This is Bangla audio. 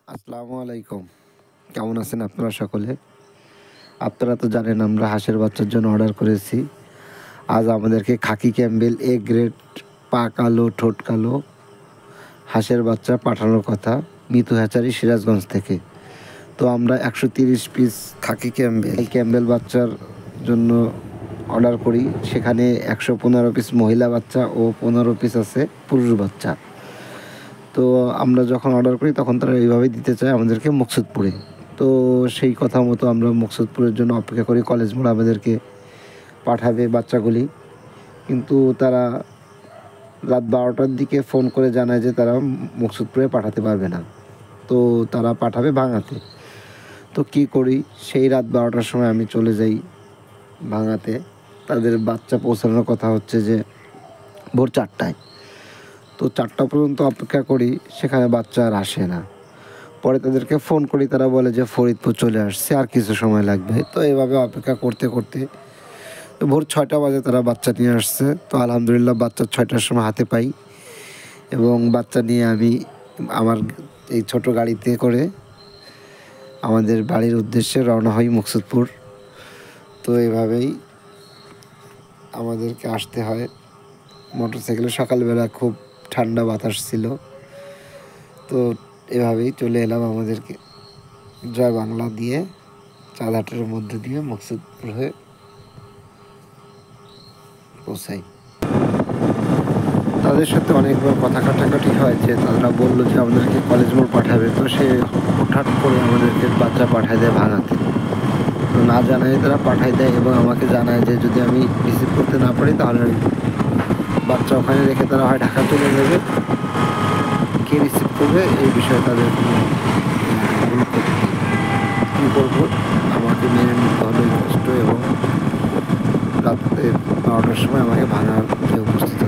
আসসালামু আলাইকুম। কেমন আছেন আপনারা সকলে? আপনারা তো জানেন আমরা হাঁসের বাচ্চার জন্য অর্ডার করেছি। আজ আমাদেরকে খাকি ক্যাম্বেল এ গ্রেড পা কালো, ঠোঁট কালো হাঁসের বাচ্চা পাঠানোর কথা মিতু হ্যাচারি সিরাজগঞ্জ থেকে। তো আমরা 130 পিস খাকি ক্যাম্বেল বাচ্চার জন্য অর্ডার করি। সেখানে 115 পিস মহিলা বাচ্চা ও 15 পিস আছে পুরুষ বাচ্চা। তো আমরা যখন অর্ডার করি তখন তারা এইভাবেই দিতে চায় আমাদেরকে মুকসুদপুরে। তো সেই কথা মতো আমরা মুকসুদপুরের জন্য অপেক্ষা করি, কলেজ মোড় আমাদেরকে পাঠাবে বাচ্চাগুলি। কিন্তু তারা রাত 12টার দিকে ফোন করে জানায় যে তারা মুকসুদপুরে পাঠাতে পারবে না, তো তারা পাঠাবে ভাঙাতে। তো কী করি, সেই রাত 12টার সময় আমি চলে যাই ভাঙাতে। তাদের বাচ্চা পৌঁছানোর কথা হচ্ছে যে ভোর 4টায়। তো 4টা পর্যন্ত অপেক্ষা করি, সেখানে বাচ্চা আর আসে না। পরে তাদেরকে ফোন করি, তারা বলে যে ফরিদপুর চলে আসছে, আর কিছু সময় লাগবে। তো এভাবে অপেক্ষা করতে করতে ভোর 6টা বাজে তারা বাচ্চা নিয়ে আসছে। তো আলহামদুলিল্লাহ বাচ্চা 6টার সময় হাতে পাই এবং বাচ্চা নিয়ে আমি আমার এই ছোট গাড়িতে করে আমাদের বাড়ির উদ্দেশ্যে রওনা হই মুকসুদপুর। তো এভাবেই আমাদেরকে আসতে হয় মোটরসাইকেলে। সকালবেলা খুব ঠান্ডা বাতাস ছিল। তো এভাবেই চলে এলাম আমাদেরকে জয় বাংলা দিয়ে চাঁদহাটের মধ্যে দিয়ে মুকসুদপুর হয়ে পৌঁছাই। তাদের সাথে অনেকবার কথা কাটাকাটি হয় যে তারা বললো যে আমাদেরকে কলেজ মোড় পাঠাবে। তো সে হঠাৎ করে আমাদেরকে বাচ্চা পাঠায় দেয় ভাঙাতে। তো না জানায় তারা পাঠায় দেয় এবং আমাকে জানায় যে যদি আমি রিসিভ করতে না পারি তাহলে বাচ্চা ওখানে রেখে তারা হয় ঢাকা চলে যাবে। কে রিসিভ করবে এই বিষয়ে তাদের কোনো কী করবো, আমাকে মেনে নিতে হলো এই কষ্ট এবং রাত্রে 12টার সময় আমাকে ভাঙাতে উপস্থিত